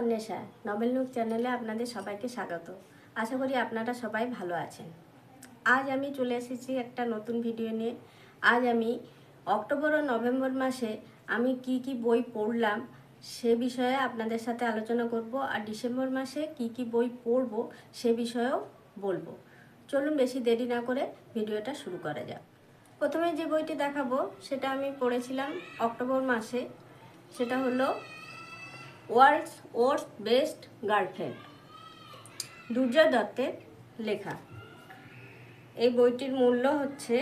Anwesha novel nook চ্যানেলে আপনাদের সবাইকে স্বাগত। আশা করি আপনারা সবাই ভালো আছেন। আজ আমি চলে এসেছি একটা নতুন ভিডিও নিয়ে। আজ আমি অক্টোবর ও নভেম্বর মাসে আমি কি বই পড়লাম সে বিষয়ে আপনাদের সাথে আলোচনা করব, আর ডিসেম্বর মাসে কি বই পড়ব সে বিষয়েও বলবো। চলুন বেশি দেরি না করে ভিডিওটা শুরু করা যাক। প্রথমে যে বইটি দেখাবো সেটা আমি পড়েছিলাম অক্টোবর মাসে, সেটা হলো ওয়ার্ল্ডস বেস্ট গার্লফ্রেন্ড, দুর্জয় দত্তের লেখা। এই বইটির মূল্য হচ্ছে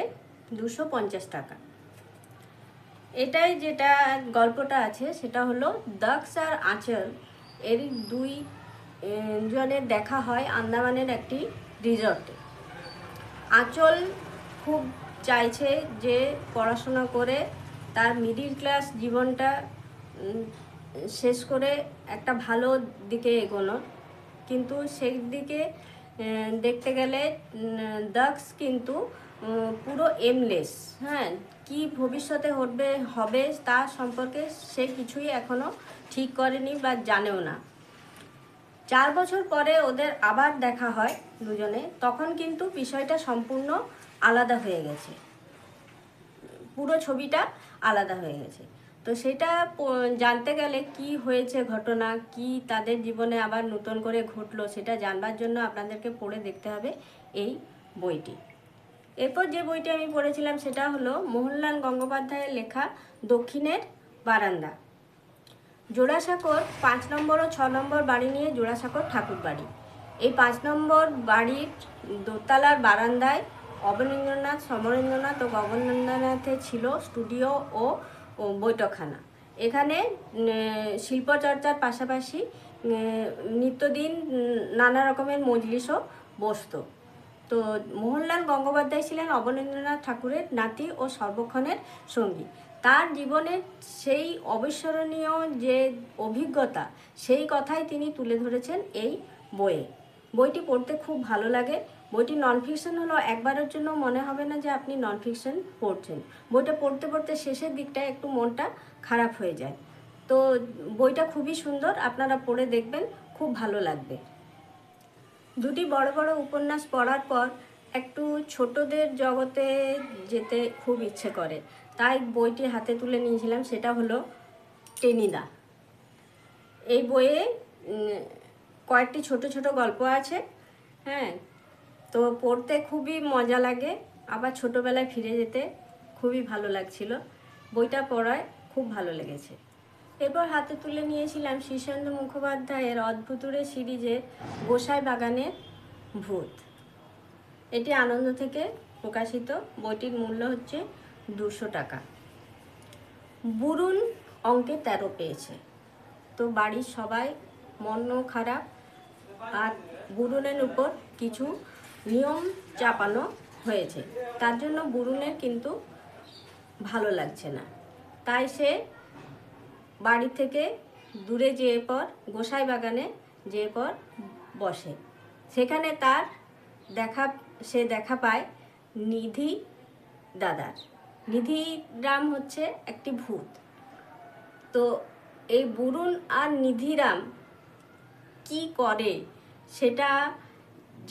250 টাকা। এটাই যেটা গল্পটা আছে সেটা হলো দক্ষ আর আঁচল এর দুই জনের দেখা হয় আন্দামানের একটি রিসর্টে। আঁচল খুব চাইছে যে পড়াশোনা করে তার মিডিল ক্লাস জীবনটা শেষ করে একটা ভালো দিকে এগোনোর, কিন্তু সেই দিকে দেখতে গেলে দক্ষ কিন্তু পুরো এমলেস। হ্যাঁ, কি ভবিষ্যতে হবে তা সম্পর্কে সে কিছুই এখনও ঠিক করেনি বা জানেও না। 4 বছর পরে ওদের আবার দেখা হয় দুজনে, তখন কিন্তু বিষয়টা সম্পূর্ণ আলাদা হয়ে গেছে, পুরো ছবিটা আলাদা হয়ে গেছে। তো সেটা জানতে গেলে কি হয়েছে ঘটনা, কি তাদের জীবনে আবার নতুন করে ঘটলো, সেটা জানবার জন্য আপনাদেরকে পড়ে দেখতে হবে এই বইটি। এরপর যে বইটি আমি পড়েছিলাম সেটা হলো মোহনলাল গঙ্গোপাধ্যায়ের লেখা দক্ষিণের বারান্দা। জোড়াসাঁকোর 5 নম্বর ও 6 নম্বর বাড়ি নিয়ে জোড়াসাঁকোর ঠাকুর বাড়ি। এই 5 নম্বর বাড়ির দোতলার বারান্দায় অবনীন্দ্রনাথ, সমরেন্দ্রনাথ ও গগনেন্দ্রনাথের ছিল স্টুডিও ও বৈঠকখানা। এখানে শিল্পচর্চার পাশাপাশি নিত্যদিন নানা রকমের মজলিসও বসতো। তো মোহনলাল গঙ্গোপাধ্যায় ছিলেন অবনীন্দ্রনাথ ঠাকুরের নাতি ও সর্বক্ষণের সঙ্গী। তার জীবনের সেই অবিস্মরণীয় যে অভিজ্ঞতা, সেই কথাই তিনি তুলে ধরেছেন এই বইয়ে। বইটি পড়তে খুব ভালো লাগে। বইটি নন ফিকশন হলো, একবারের জন্য মনে হবে না যে আপনি নন ফিকশন পড়ছেন। বইটা পড়তে পড়তে শেষের দিকটায় একটু মনটা খারাপ হয়ে যায়। তো বইটা খুবই সুন্দর, আপনারা পড়ে দেখবেন, খুব ভালো লাগবে। দুটি বড় বড় উপন্যাস পড়ার পর একটু ছোটদের জগতে যেতে খুব ইচ্ছে করে, তাই বইটি হাতে তুলে নিয়েছিলাম। সেটা হলো টেনিদা। এই বইয়ে কয়েকটি ছোট ছোট গল্প আছে। হ্যাঁ, তো পড়তে খুবই মজা লাগে, আবার ছোটোবেলায় ফিরে যেতে খুবই ভালো লাগছিল। বইটা পড়ায় খুব ভালো লেগেছে। এরপর হাতে তুলে নিয়েছিলাম শীর্ষেন্দু মুখোপাধ্যায়ের অদ্ভুতুরে সিরিজের গোসাই বাগানের ভূত। এটি আনন্দ থেকে প্রকাশিত। বইটির মূল্য হচ্ছে 200 টাকা। বুরুন অঙ্কে 13 পেয়েছে, তো বাড়ির সবাই মন খারাপ, আর বুরুনের উপর কিছু নিয়ম চাপানো হয়েছে, তার জন্য বুরুনের কিন্তু ভালো লাগছে না। তাই সে বাড়ি থেকে দূরে যেয়ে পর গোসাই বাগানে যেয়ে পর বসে। সেখানে তার দেখা পায় নিধি দাদার। নিধিরাম হচ্ছে একটি ভূত। তো এই বুরুন আর নিধিরাম কি করে সেটা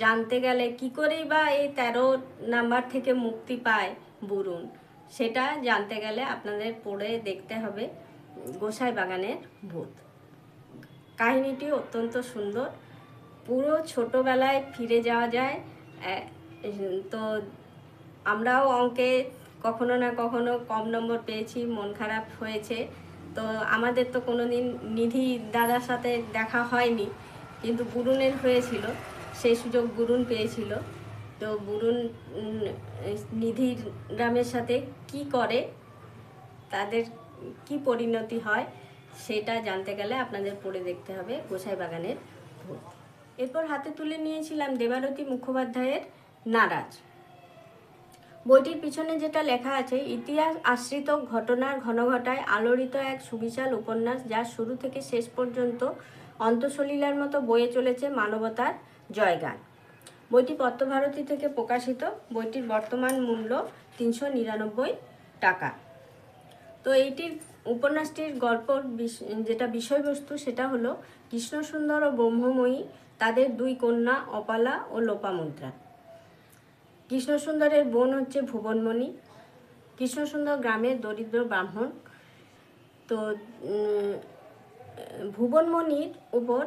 জানতে গেলে, কি করেই বা এই 13 নাম্বার থেকে মুক্তি পায় বুরুন, সেটা জানতে গেলে আপনাদের পড়ে দেখতে হবে গোসাই বাগানের ভূত। কাহিনীটি অত্যন্ত সুন্দর, পুরো ছোটোবেলায় ফিরে যাওয়া যায়। তো আমরাও অঙ্কে কখনো না কখনো কম নম্বর পেয়েছি, মন খারাপ হয়েছে। তো আমাদের তো কোনো দিন নিধি দাদার সাথে দেখা হয়নি, কিন্তু বুরুনের হয়েছিল, সেই সুযোগ বুরুন পেয়েছিল। তো বুরুন নিধির রামের সাথে কি করে, তাদের কি পরিণতি হয়, সেটা জানতে গেলে আপনাদের পড়ে দেখতে হবে গোসাই বাগানের ভূত। এরপর হাতে তুলে নিয়েছিলাম দেবারতী মুখোপাধ্যায়ের নারাজ। বইটির পিছনে যেটা লেখা আছে, ইতিহাস আশ্রিত ঘটনার ঘনঘটায় আলোড়িত এক সুবিশাল উপন্যাস, যা শুরু থেকে শেষ পর্যন্ত অন্তঃসলীলার মতো বয়ে চলেছে মানবতার জয়গান। বইটি পত্রভারতী থেকে প্রকাশিত। বইটির বর্তমান মূল্য 399 টাকা। তো এইটির উপন্যাসটির গল্পর যেটা বিষয়বস্তু সেটা হলো কৃষ্ণসুন্দর ও ব্রহ্মময়ী, তাদের দুই কন্যা অপালা ও লোপামুদ্রা। কৃষ্ণসুন্দরের বোন হচ্ছে ভুবনমণি। কৃষ্ণসুন্দর গ্রামের দরিদ্র ব্রাহ্মণ। তো ভুবনমণির উপর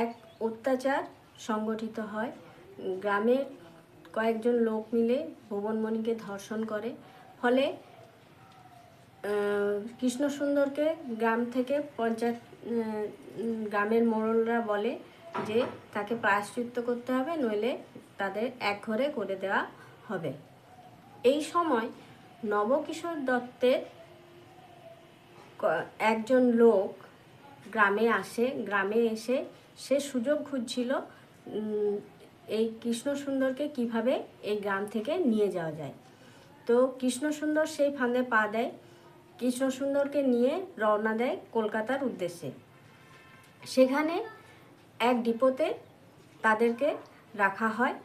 এক অত্যাচার সংগঠিত হয়। গ্রামের কয়েকজন লোক মিলে ভুবনমণিকে ধর্ষণ করে। ফলে কৃষ্ণসুন্দরকে গ্রাম থেকে গ্রামের মোড়লরা বলে যে তাকে প্রায়শ্চিত্ত করতে হবে, নইলে তাদের একঘরে করে দেওয়া হবে। এই সময় নবকিশোর দত্তের একজন লোক গ্রামে আসে। গ্রামে এসে সে সুযোগ খুঁজছিল এই কৃষ্ণসুন্দরকে কিভাবে এই গ্রাম থেকে নিয়ে যাওয়া যায়। তো কৃষ্ণসুন্দর সেই ফাঁদে পা দেয়। কৃষ্ণসুন্দরকে নিয়ে রওনা দেয় কলকাতার উদ্দেশ্যে। সেখানে এক ডিপোতে তাদেরকে রাখা হয়।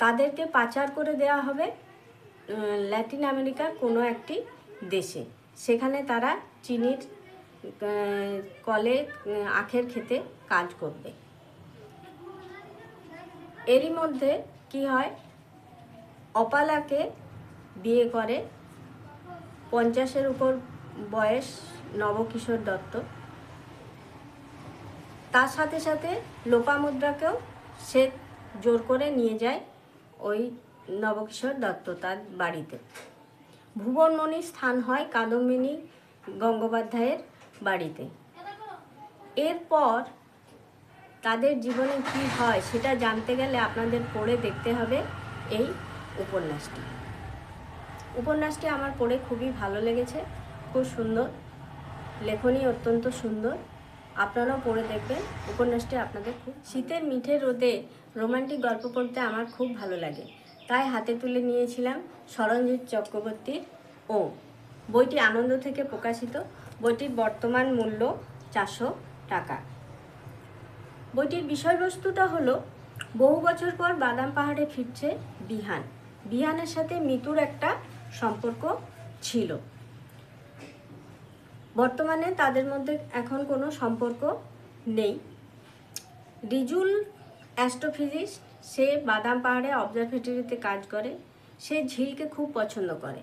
তাদেরকে পাচার করে দেওয়া হবে ল্যাটিন আমেরিকার কোনো একটি দেশে। সেখানে তারা চিনির কলে আখের খেতে কাজ করবে। এরই মধ্যে কি হয়, অপালাকে বিয়ে করে 50-এর উপর বয়স নবকিশোর দত্ত। তার সাথে সাথে লোপামুদ্রাকেও সে জোর করে নিয়ে যায় ওই নবকিশোর দত্ত তার বাড়িতে। ভুবনমণির স্থান হয় কাদম্বিনী গঙ্গোপাধ্যায়ের বাড়িতে। এরপর তাদের জীবনে কি হয় সেটা জানতে গেলে আপনাদের পড়ে দেখতে হবে এই উপন্যাসটি। উপন্যাসটি আমার পড়ে খুবই ভালো লেগেছে, খুব সুন্দর লেখনী, অত্যন্ত সুন্দর। আপনারাও পড়ে দেখবেন। উপন্যাসটি আপনাদের খুব শীতের মিঠে রোদে রোমান্টিক গল্প পড়তে আমার খুব ভালো লাগে, তাই হাতে তুলে নিয়েছিলাম সরঞ্জিৎ চক্রবর্তীর ওম। বইটি আনন্দ থেকে প্রকাশিত। বইটির বর্তমান মূল্য 400 টাকা। বইটির বিষয়বস্তুটা হলো বহু বছর পর বাদাম পাহাড়ে ফিরছে বিহান। বিহানের সাথে মিতুর একটা সম্পর্ক ছিল। বর্তমানে তাদের মধ্যে এখন কোনো সম্পর্ক নেই। রিজুল অ্যাস্ট্রোফিজিস্ট, সে বাদাম পাহাড়ে অবজারভেটরিতে কাজ করে। সে ঝিলকে খুব পছন্দ করে।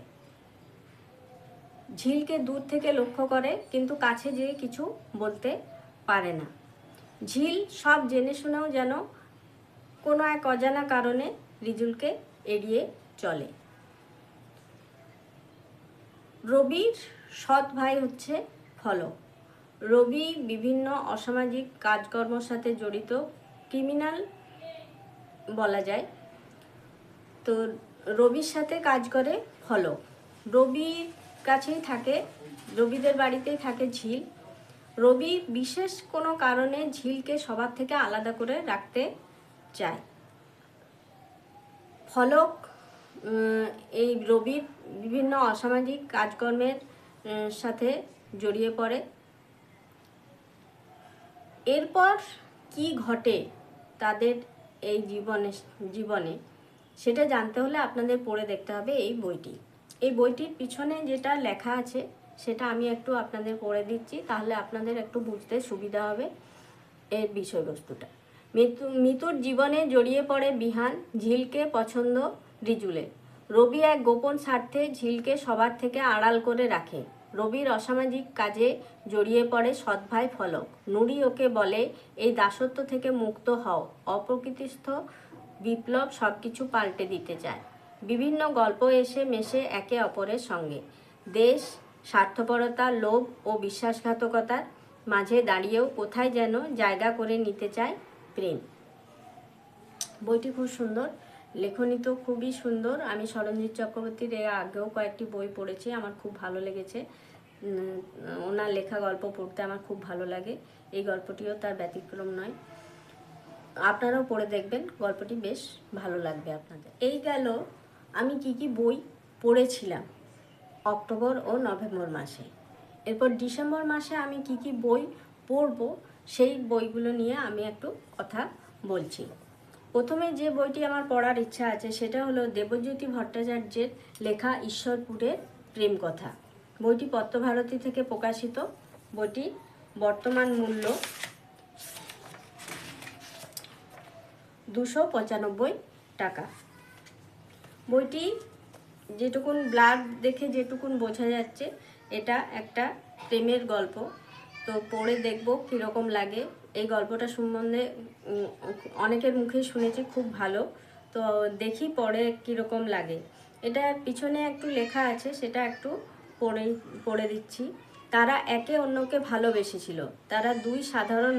ঝিলকে দূর থেকে লক্ষ্য করে, কিন্তু কাছে যেয়ে কিছু বলতে পারে না। ঝিল সব জেনে শুনেও যেন কোনো এক অজানা কারণে রিজুলকে এড়িয়ে চলে। রবির সৎ ভাই হচ্ছে ফলক। রবি বিভিন্ন অসামাজিক কাজকর্মের সাথে জড়িত, ক্রিমিনাল বলা যায়। তো রবির সাথে কাজ করে ফলক। রবির কাছেই থাকে, রবিদের বাড়িতেই থাকে ঝিল। রবি বিশেষ কোনো কারণে ঝিলকে সবার থেকে আলাদা করে রাখতে চায়। ফলক এই রবির বিভিন্ন অসামাজিক কাজকর্মের সাথে জড়িয়ে পড়ে। এরপর কি ঘটে তাদের এই জীবনে সেটা জানতে হলে আপনাদের পড়ে দেখতে হবে এই বইটি। এই বইটির পিছনে যেটা লেখা আছে সেটা আমি একটু আপনাদের পড়ে দিচ্ছি, তাহলে আপনাদের একটু বুঝতে সুবিধা হবে এর বিষয়বস্তুটা। মিতুর জীবনে জড়িয়ে পড়ে বিহান। ঝিলকে পছন্দ রিজুলের। রবি এক গোপন স্বার্থে ঝিলকে সবার থেকে আড়াল করে রাখে। রবির অসামাজিক কাজে জড়িয়ে পড়ে সৎ ভাই ফলক। নুরি ওকে বলে এই দাসত্ব থেকে মুক্ত হও। অপ্রকৃতিস্থ বিপ্লব সব কিছু পাল্টে দিতে চায়। বিভিন্ন গল্প এসে মেশে একে অপরের সঙ্গে। দেশ, স্বার্থপরতা, লোভ ও বিশ্বাসঘাতকতার মাঝে দাঁড়িয়েও কোথায় যেন জায়গা করে নিতে চায় প্রেম। বইটি খুব সুন্দর, লেখনী তো খুবই সুন্দর। আমি সরঞ্জিৎ চক্রবর্তীর এর আগেও কয়েকটি বই পড়েছি, আমার খুব ভালো লেগেছে। ওনার লেখা গল্প পড়তে আমার খুব ভালো লাগে। এই গল্পটিও তার ব্যতিক্রম নয়। আপনারাও পড়ে দেখবেন, গল্পটি বেশ ভালো লাগবে আপনাদের। এই গেল আমি কি কি বই পড়েছিলাম অক্টোবর ও নভেম্বর মাসে। এরপর ডিসেম্বর মাসে আমি কি কি বই পড়ব সেই বইগুলো নিয়ে আমি একটু কথা বলছি। প্রথমে যে বইটি আমার পড়ার ইচ্ছা আছে সেটা হলো দেবজ্যোতি ভট্টাচার্যের লেখা ঈশ্বরপুরের প্রেম কথা। বইটি পত্রভারতী থেকে প্রকাশিত। বইটি বর্তমান মূল্য 295 টাকা। বইটি যেটুকুন ব্লাড দেখে যেটুকুন বোঝা যাচ্ছে এটা একটা প্রেমের গল্প। তো পড়ে দেখব কীরকম লাগে। এই গল্পটা সম্বন্ধে অনেকের মুখেই শুনেছি খুব ভালো, তো দেখি পড়ে কীরকম লাগে। এটার পিছনে একটু লেখা আছে, সেটা একটু পড়ে দিচ্ছি। তারা একে অন্যকে ভালোবেসেছিল। তারা দুই সাধারণ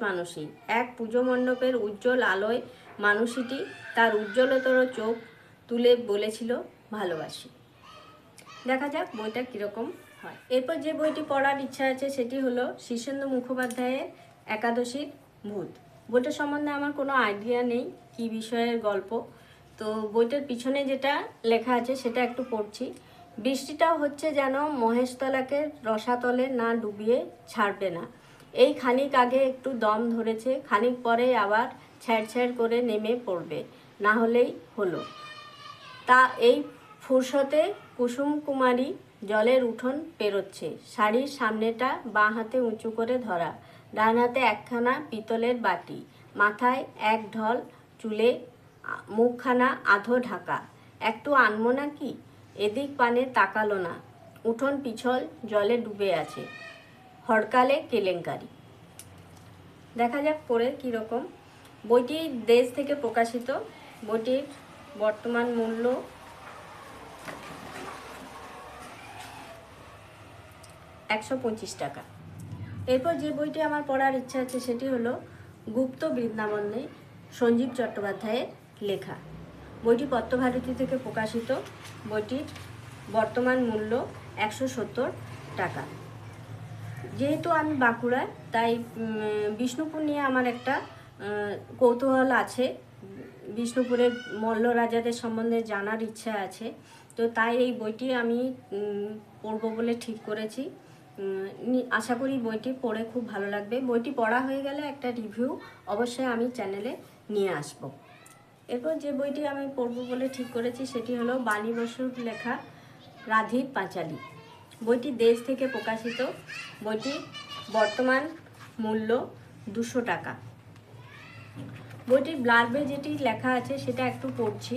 মানুষই। এক পুজো মণ্ডপের উজ্জ্বল আলোয় মানুষটি তার উজ্জ্বলতর চোখ তুলে বলেছিল ভালোবাসি। দেখা যাক বইটা কীরকম হয়। এরপর যে বইটি পড়ার ইচ্ছা আছে সেটি হলো শীর্ষেন্দু মুখোপাধ্যায়ের একাদশীর ভূত। বইটার সম্বন্ধে আমার কোনো আইডিয়া নেই কী বিষয়ের গল্প, তো বইটার পিছনে যেটা লেখা আছে সেটা একটু পড়ছি। বৃষ্টিটাও হচ্ছে যেন মহেশতলাকে রসাতলে না ডুবিয়ে ছাড়বে না। এই খানিক আগে একটু দম ধরেছে, খানিক পরে আবার ছ্যাড় করে নেমে পড়বে, না হলেই হলো। তা এই ফুরসতে কুসুম কুমারী জলের উঠোন পেরোচ্ছে। শাড়ির সামনেটা বাঁ হাতে উঁচু করে ধরা, ডান হাতে একখানা পিতলের বাটি, মাথায় এক ঢল, চুলে মুখখানা আধো ঢাকা। একটু আনমো নাকি? এদিক পানে তাকালো না। উঠোন পিছল জলে ডুবে আছে। হরকালে কেলেঙ্কারি। দেখা যাক পড়ে কীরকম। বইটি দেশ থেকে প্রকাশিত। বইটির বর্তমান মূল্য 125 টাকা। এরপর যে বইটি আমার পড়ার ইচ্ছা আছে সেটি হলো গুপ্ত বৃন্দাবনে, সঞ্জীব চট্টোপাধ্যায়ের লেখা। বইটি পত্রভারতী থেকে প্রকাশিত। বইটির বর্তমান মূল্য 170 টাকা। যেহেতু আমি বাঁকুড়ায়, তাই বিষ্ণুপুর নিয়ে আমার একটা কৌতূহল আছে। বিষ্ণুপুরের মল্ল রাজাদের সম্বন্ধে জানার ইচ্ছা আছে, তো তাই এই বইটি আমি পড়বো বলে ঠিক করেছি। আশা করি বইটি পড়ে খুব ভালো লাগবে। বইটি পড়া হয়ে গেলে একটা রিভিউ অবশ্যই আমি চ্যানেলে নিয়ে আসব। এরপর যে বইটি আমি পড়বো বলে ঠিক করেছি সেটি হলো বাণী বসুর লেখা রাধির পাঁচালী। বইটি দেশ থেকে প্রকাশিত। বইটি বর্তমান মূল্য 200 টাকা। বইটির ব্লার্বে যেটি লেখা আছে সেটা একটু পড়ছি।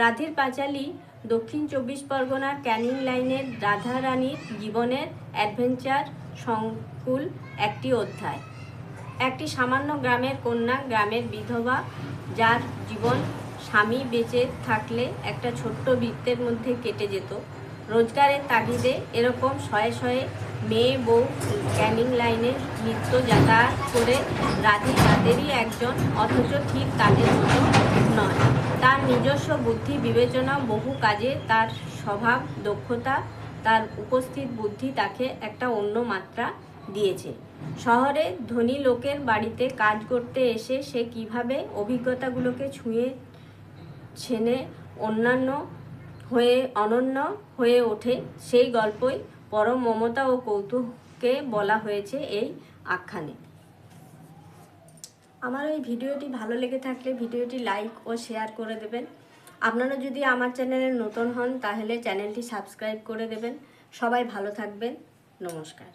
রাধির পাঁচালী দক্ষিণ 24 পরগনার ক্যানিং লাইনের রাধারানীর জীবনের অ্যাডভেঞ্চার সংকুল একটি অধ্যায়। একটি সামান্য গ্রামের কন্যা, গ্রামের বিধবা, যার জীবন স্বামী বেঁচে থাকলে একটা ছোট্ট বৃত্তের মধ্যে কেটে যেত। রোজগারের তাগিদে এরকম শয়ে মেয়ে বউ ক্যানিং লাইনে নিত্য যাতায়াত করে রাধি তাদেরই একজন, অথচ ঠিক তাদের মতো নয়। তার নিজস্ব বুদ্ধি বিবেচনা, বহু কাজে তার স্বভাব দক্ষতা, তার উপস্থিত বুদ্ধি তাকে একটা অন্য মাত্রা দিয়েছে। শহরে ধনী লোকের বাড়িতে কাজ করতে এসে সে কিভাবে অভিজ্ঞতাগুলোকে ছেনে অনন্য হয়ে ওঠে, সেই গল্পই পরম মমতা ও কৌতুকে বলা হয়েছে এই আখ্যানে। আমার এই ভিডিওটি ভালো লেগে থাকলে ভিডিওটি লাইক ও শেয়ার করে দেবেন। আপনারা যদি আমার চ্যানেলে নতুন হন তাহলে চ্যানেলটি সাবস্ক্রাইব করে দেবেন। সবাই ভালো থাকবেন। নমস্কার।